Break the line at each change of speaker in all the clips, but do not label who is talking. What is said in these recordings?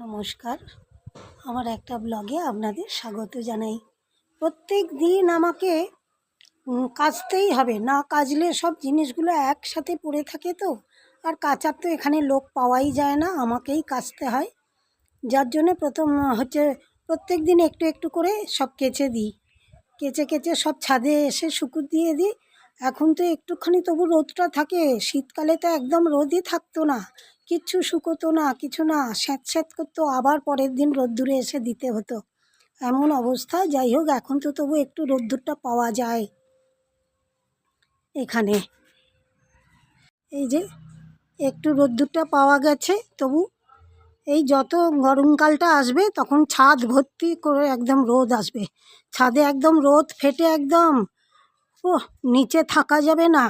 নমস্কার, আমার একটা ব্লগে আপনাদের স্বাগত জানাই। প্রত্যেক দিন আমাকে কাচতেই হবে, না কাচলে সব জিনিসগুলো একসাথে পড়ে থাকে তো। আর কাচার তো এখানে লোক পাওয়াই যায় না, আমাকেই কাচতে হয়। যার জন্য প্রত্যেক দিন একটু একটু করে সব কেচে দিই। কেচে কেচে সব ছাদে এসে শুকুর দিয়ে দিই। এখন তো একটুখানি তবু রোদটা থাকে, শীতকালে তো একদম রোদই থাকতো না, কিচ্ছু শুকোতো না, কিছু না, স্যাঁত স্যাঁত করতো, আবার পরের দিন রোদ্দুরে এসে দিতে হতো, এমন অবস্থা। যাই হোক, এখন তো তবু একটু রোদ্দুরটা পাওয়া যায় এখানে। এই যে একটু রোদ্দুরটা পাওয়া গেছে তবু। এই যত গরমকালটা আসবে তখন ছাদ ভর্তি করে একদম রোদ আসবে, ছাদে একদম রোদ ফেটে একদম নিচে থাকা যাবে না,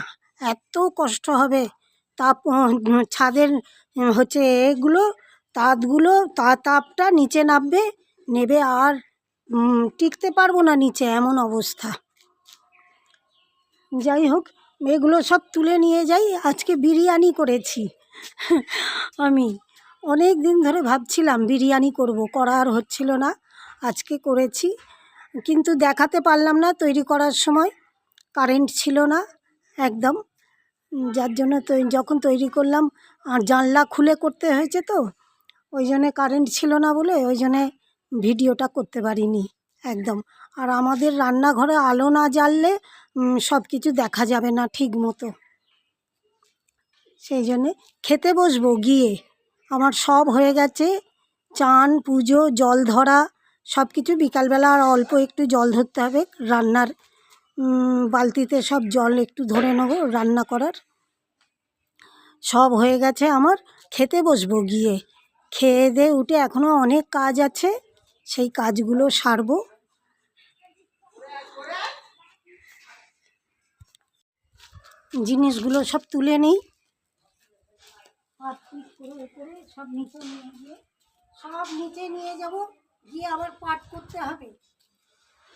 এত কষ্ট হবে। ছাদের এগুলো তাপটা নিচে নামবে, নেবে আর টিকতে পারবো না নিচে, এমন অবস্থা। যাই হোক, এগুলো সব তুলে নিয়ে যাই। আজকে বিরিয়ানি করেছি আমি অনেক দিন ধরে ভাবছিলাম বিরিয়ানি করা আর হচ্ছিল না। আজকে করেছি, কিন্তু দেখাতে পারলাম না তৈরি করার সময়, কারেন্ট ছিল না একদম। যার জন্য যখন তৈরি করলাম, আর জানলা খুলে করতে হয়েছে তো, ওই জন্যে কারেন্ট ছিল না বলে ওই জন্যে ভিডিওটা করতে পারিনি একদম। আর আমাদের রান্নাঘরে আলো না জ্বাললে সব কিছু দেখা যাবে না ঠিক মতো, সেই জন্যে খেতে বসবো গিয়ে। আমার সব হয়ে গেছে, চান, পুজো, জল ধরা, সব কিছু। বিকালবেলা আর অল্প একটু জল ধরতে হবে রান্নার বালতিতে, সব জল একটু ধরে নেবো রান্না করার। সব হয়ে গেছে আমার, খেতে বসবো গিয়ে। খেয়ে দিয়ে উঠে এখনও অনেক কাজ আছে, সেই কাজগুলো সারবো। জিনিসগুলো সব তুলে নিই, সব নিচে নিয়ে যাব, গিয়ে আবার পাট করতে হবে।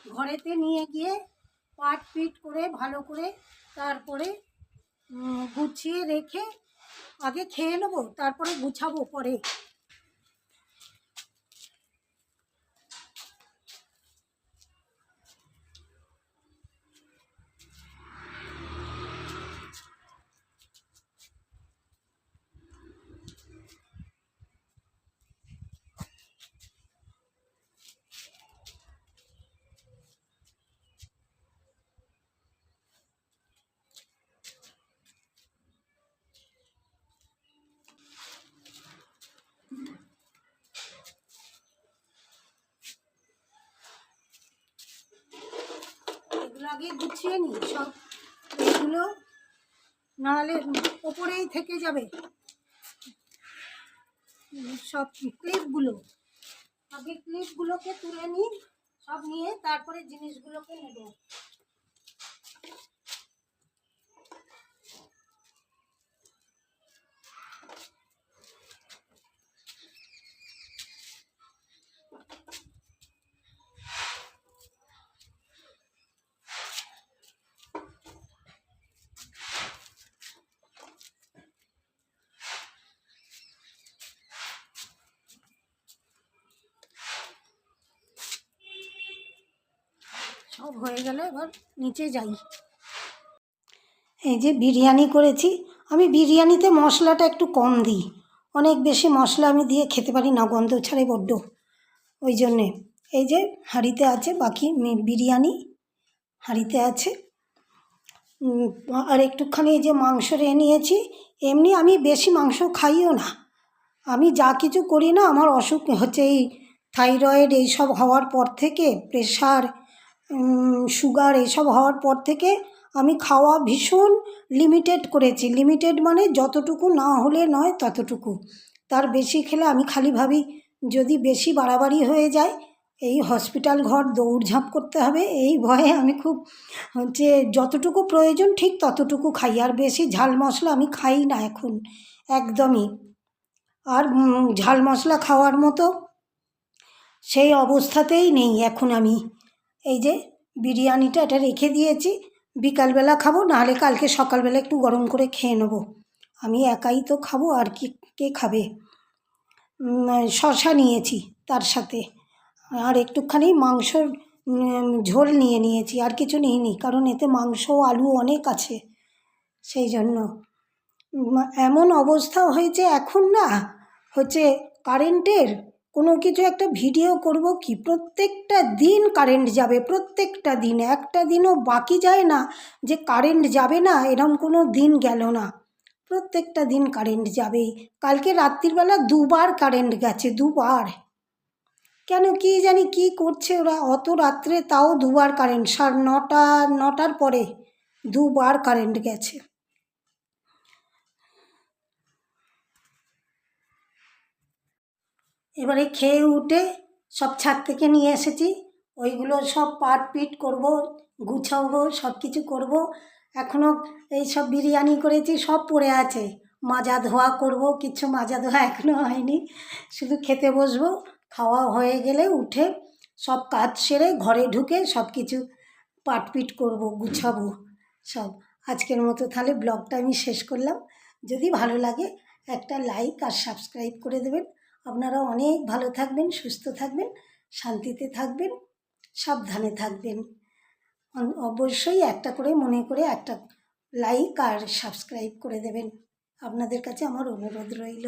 ঘরেতে নিয়ে গিয়ে পাট পিট করে ভালো করে তারপরে গুছিয়ে রেখে আগে খেয়ে নেবো, তারপরে গুছাবো পরে। এগুলো আগে গুছিয়ে নিই সব, এগুলো নাহলে ওপরেই থেকে যাবে সব। ক্লিপগুলোকে তুলে নিই, সব নিয়ে তারপরে জিনিসগুলোকে নেব। সব হয়ে গেলে এবার নিচে যাই। এই যে বিরিয়ানি করেছি আমি, বিরিয়ানিতে মশলাটা একটু কম দিই, অনেক বেশি মশলা আমি দিয়ে খেতে পারি না, গন্ধ ছাড়ে বড্ড, ওই জন্যে। এই যে হাঁড়িতে আছে বাকি বিরিয়ানি, হাঁড়িতে আছে। আর একটুখানি এই যে মাংস রেখে নিয়েছি। এমনি আমি বেশি মাংস খাইও না, আমি যা কিছু করি না, আমার অসুখ হচ্ছে এই থাইরয়েড এইসব হওয়ার পর থেকে, প্রেশার, সুগার এইসব হওয়ার পর থেকে আমি খাওয়া ভীষণ লিমিটেড করেছি। লিমিটেড মানে যতটুকু না হলে নয় ততটুকু, তার বেশি খেলে আমি খালি ভাবি যদি বেশি বাড়াবাড়ি হয়ে যায় এই হসপিটাল ঘর দৌড়ঝাঁপ করতে হবে, এই ভয়ে আমি খুব যতটুকু প্রয়োজন ঠিক ততটুকু খাই। আর বেশি ঝাল মশলা আমি খাই না এখন একদমই, আর ঝাল মশলা খাওয়ার মতো সেই অবস্থাতেই নেই এখন আমি। এই যে বিরিয়ানিটা এটা রেখে দিয়েছি, বিকালবেলা খাবো, নাহলে কালকে সকালবেলা একটু গরম করে খেয়ে নেবো। আমি একাই তো খাবো, আর কে খাবে। শসা নিয়েছি তার সাথে, আর একটুখানি মাংসর ঝোল নিয়েছি, আর কিছু নিইনি, কারণ এতে মাংস আলু অনেক আছে সেই জন্য। এমন অবস্থা হয়েছে এখন না, হচ্ছে কারেন্টের, কোনো কিছু একটা ভিডিও করব কি, প্রত্যেকটা দিন কারেন্ট যাবে, প্রত্যেকটা দিন, একটা দিনও বাকি যায় না যে কারেন্ট যাবে না, এরম কোনো দিন গেল না, প্রত্যেকটা দিন কারেন্ট যাবেই। কালকে রাত্রিবেলা দুবার কারেন্ট গেছে, দুবার। কেন কী জানি কী করছে ওরা, অত রাত্রে তাও দুবার কারেন্ট, 9টার পরে দুবার কারেন্ট গেছে। এবারে খেয়ে উঠে সব ছাদ থেকে নিয়ে এসেছি, ওইগুলো সব পাট পিট করবো, গুছাবো, সব কিছু করবো। এখনও এই সব বিরিয়ানি করেছি, সব পড়ে আছে, মাজা ধোয়া করব, কিছু মাজা ধোয়া এখনও হয়নি, শুধু খেতে বসবো। খাওয়া হয়ে গেলে উঠে সব কাজ সেরে ঘরে ঢুকে সব কিছু পাটপিট করব, গুছাবো সব। আজকের মতো তাহলে ব্লগটা আমি শেষ করলাম। যদি ভালো লাগে একটা লাইক আর সাবস্ক্রাইব করে দেবেন। আপনারা অনেক ভালো থাকবেন, সুস্থ থাকবেন, শান্তিতে থাকবেন, সাবধানে থাকবেন। অবশ্যই একটা করে মনে করে একটা লাইক আর সাবস্ক্রাইব করে দেবেন। আপনাদের কাছে আমার অনুরোধ রইল।